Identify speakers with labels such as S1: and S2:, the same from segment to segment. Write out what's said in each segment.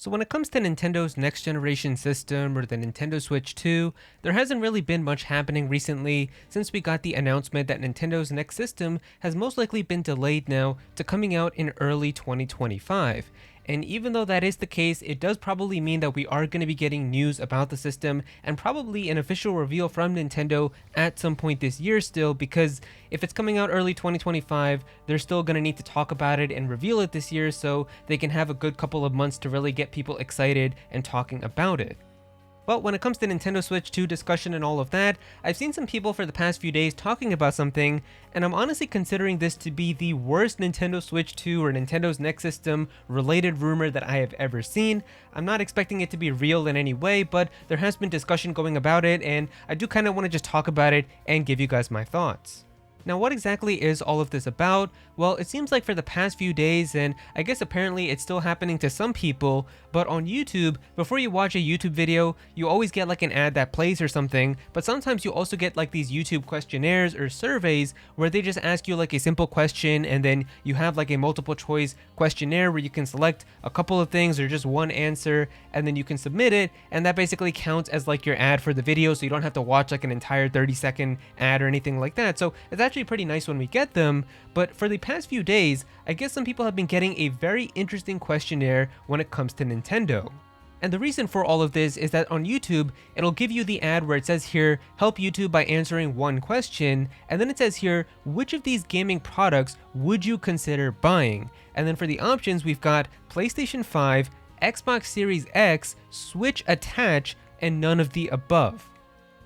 S1: So when it comes to Nintendo's next generation system or the Nintendo Switch 2, there hasn't really been much happening recently since we got the announcement that Nintendo's next system has most likely been delayed now to coming out in early 2025. And even though that is the case, it does probably mean that we are going to be getting news about the system and probably an official reveal from Nintendo at some point this year still, because if it's coming out early 2025, they're still going to need to talk about it and reveal it this year so they can have a good couple of months to really get people excited and talking about it. But when it comes to Nintendo Switch 2 discussion and all of that, I've seen some people for the past few days talking about something, and I'm honestly considering this to be the worst Nintendo Switch 2 or Nintendo's next system related rumor that I have ever seen. I'm not expecting it to be real in any way, but there has been discussion going about it, and I do kind of want to just talk about it and give you guys my thoughts. Now, what exactly is all of this about? Well, it seems like for the past few days, and I guess apparently it's still happening to some people, but on YouTube, before you watch a YouTube video, you always get like an ad that plays or something, but sometimes you also get like these YouTube questionnaires or surveys where they just ask you like a simple question, and then you have like a multiple choice questionnaire where you can select a couple of things or just one answer, and then you can submit it, and that basically counts as like your ad for the video, so you don't have to watch like an entire 30-second ad or anything like that. So it's actually pretty nice when we get them, but for the past few days, I guess some people have been getting a very interesting questionnaire when it comes to Nintendo. And the reason for all of this is that on YouTube, it'll give you the ad where it says here, help YouTube by answering one question, and then it says here, which of these gaming products would you consider buying? And then for the options, we've got PlayStation 5, Xbox Series X, Switch Attach, and none of the above.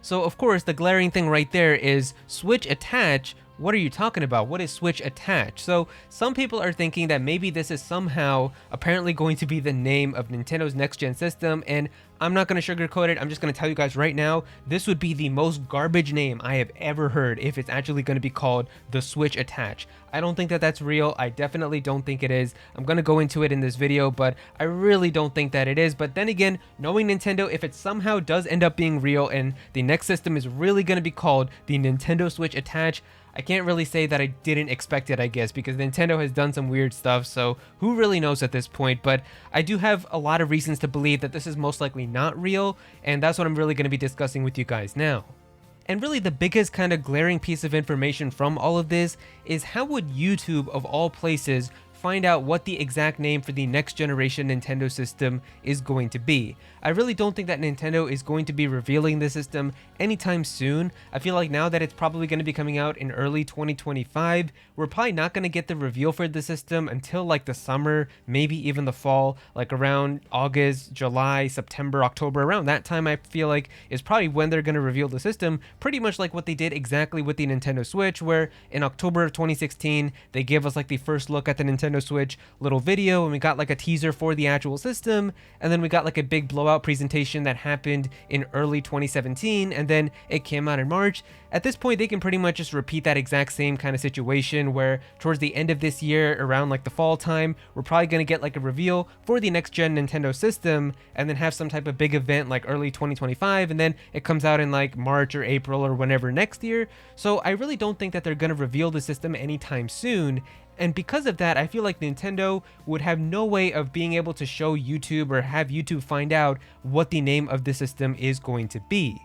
S1: So of course, the glaring thing right there is Switch Attach. What are you talking about? What is Switch Attach? So some people are thinking that maybe this is somehow apparently going to be the name of Nintendo's next gen system, and I'm not going to sugarcoat it. I'm just going to tell you guys right now, this would be the most garbage name I have ever heard if it's actually going to be called the Switch Attach. I don't think that that's real. I definitely don't think it is. I'm going to go into it in this video, but I really don't think that it is. But then again, knowing Nintendo, if it somehow does end up being real and the next system is really going to be called the Nintendo Switch Attach, I can't really say that I didn't expect it, I guess, because Nintendo has done some weird stuff, so who really knows at this point. But I do have a lot of reasons to believe that this is most likely not real, and that's what I'm really going to be discussing with you guys now. And really the biggest kind of glaring piece of information from all of this is how would YouTube, of all places, find out what the exact name for the next generation Nintendo system is going to be. I really don't think that Nintendo is going to be revealing the system anytime soon. I feel like now that it's probably going to be coming out in early 2025, we're probably not going to get the reveal for the system until like the summer, maybe even the fall, like around August, July, September, October. Around that time I feel like is probably when they're going to reveal the system, pretty much like what they did exactly with the Nintendo Switch, where in October of 2016 they gave us like the first look at the Nintendo Switch little video, and we got like a teaser for the actual system, and then we got like a big blowout presentation that happened in early 2017, and then it came out in March. At this point, they can pretty much just repeat that exact same kind of situation where towards the end of this year, around like the fall time, we're probably going to get like a reveal for the next gen Nintendo system, and then have some type of big event like early 2025, and then it comes out in like March or April or whenever next year. So I really don't think that they're going to reveal the system anytime soon. And because of that, I feel like Nintendo would have no way of being able to show YouTube or have YouTube find out what the name of the system is going to be.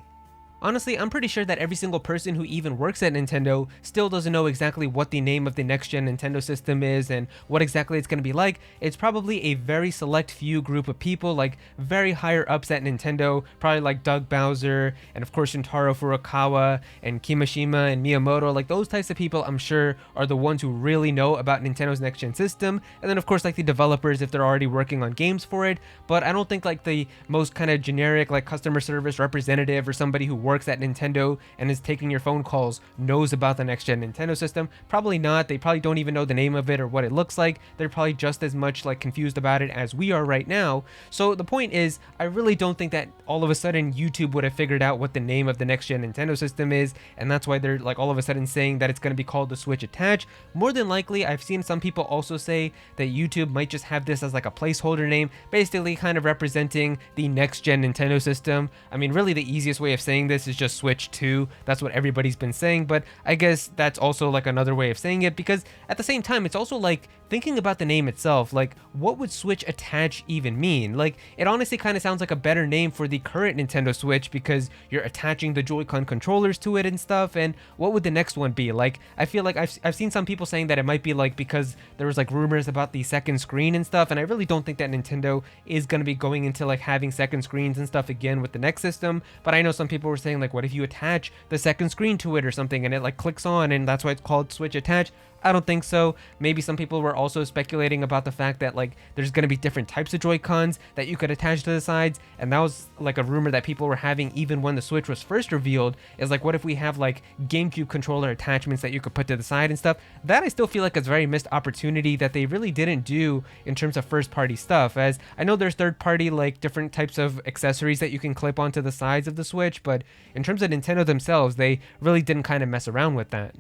S1: Honestly, I'm pretty sure that every single person who even works at Nintendo still doesn't know exactly what the name of the next-gen Nintendo system is and what exactly it's going to be like. It's probably a very select few group of people, like very higher ups at Nintendo, probably like Doug Bowser, and of course Shintaro Furukawa, and Kimishima, and Miyamoto. Like those types of people, I'm sure, are the ones who really know about Nintendo's next-gen system. And then of course like the developers if they're already working on games for it. But I don't think like the most kind of generic like customer service representative or somebody who works at Nintendo and is taking your phone calls knows about the next gen Nintendo system. Probably not. They probably don't even know the name of it or what it looks like. They're probably just as much like confused about it as we are right now. So the point is, I really don't think that all of a sudden YouTube would have figured out what the name of the next gen Nintendo system is, and that's why they're like all of a sudden saying that it's going to be called the Switch Attach. More than likely, I've seen some people also say that YouTube might just have this as like a placeholder name, basically kind of representing the next gen Nintendo system. I mean, really the easiest way of saying this is just Switch 2. That's what everybody's been saying, but I guess that's also like another way of saying it, because at the same time, it's also like thinking about the name itself, like, what would Switch Attach even mean? Like, it honestly kind of sounds like a better name for the current Nintendo Switch because you're attaching the Joy-Con controllers to it and stuff, and what would the next one be? Like, I feel like I've seen some people saying that it might be like because there was like rumors about the second screen and stuff, and I really don't think that Nintendo is going to be going into like having second screens and stuff again with the next system, but I know some people were saying like, what if you attach the second screen to it or something and it like clicks on and that's why it's called Switch Attach? I don't think so. Maybe some people were also speculating about the fact that like there's going to be different types of Joy-Cons that you could attach to the sides, and that was like a rumor that people were having even when the Switch was first revealed, is like, what if we have like GameCube controller attachments that you could put to the side and stuff? That I still feel like is a very missed opportunity that they really didn't do in terms of first party stuff, as I know there's third party like different types of accessories that you can clip onto the sides of the Switch, but in terms of Nintendo themselves, they really didn't kind of mess around with that.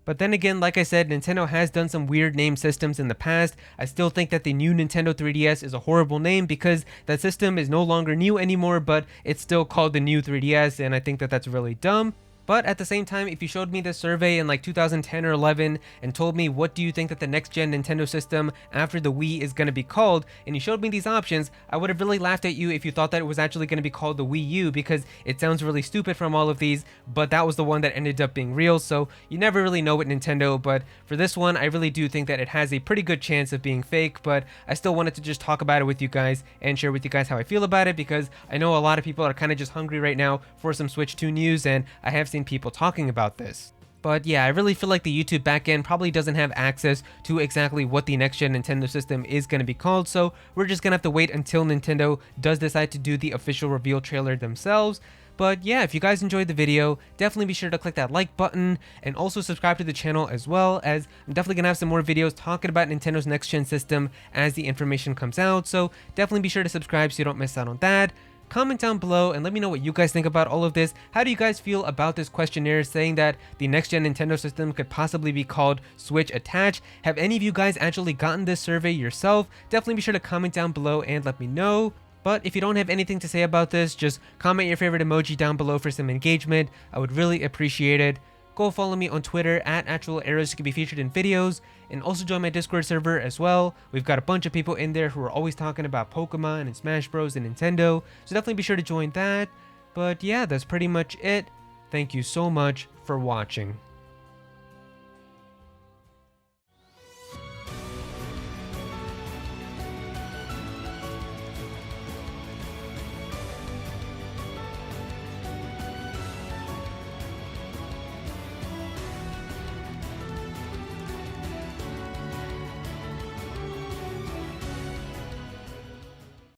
S1: But then again, like I said, Nintendo has done some weird name systems in the past. I still think that the new Nintendo 3DS is a horrible name because that system is no longer new anymore, but it's still called the new 3DS, and I think that that's really dumb. But at the same time, if you showed me this survey in like 2010 or 11 and told me what do you think that the next gen Nintendo system after the Wii is going to be called, and you showed me these options, I would have really laughed at you if you thought that it was actually going to be called the Wii U, because it sounds really stupid from all of these, but that was the one that ended up being real. So you never really know with Nintendo, but for this one, I really do think that it has a pretty good chance of being fake, but I still wanted to just talk about it with you guys and share with you guys how I feel about it, because I know a lot of people are kind of just hungry right now for some Switch 2 news, and I have seen people talking about this. But yeah, I really feel like the YouTube backend probably doesn't have access to exactly what the next gen Nintendo system is going to be called, so we're just going to have to wait until Nintendo does decide to do the official reveal trailer themselves. But yeah, if you guys enjoyed the video, definitely be sure to click that like button and also subscribe to the channel, as well as I'm definitely going to have some more videos talking about Nintendo's next gen system as the information comes out, so definitely be sure to subscribe so you don't miss out on that. Comment down below and let me know what you guys think about all of this. How do you guys feel about this questionnaire saying that the next gen Nintendo system could possibly be called Switch Attach? Have any of you guys actually gotten this survey yourself? Definitely be sure to comment down below and let me know. But if you don't have anything to say about this, just comment your favorite emoji down below for some engagement. I would really appreciate it. Go follow me on Twitter at @Aero to be featured in videos, and also join my Discord server as well. We've got a bunch of people in there who are always talking about Pokemon and Smash Bros and Nintendo, so definitely be sure to join that. But yeah, that's pretty much it. Thank you so much for watching.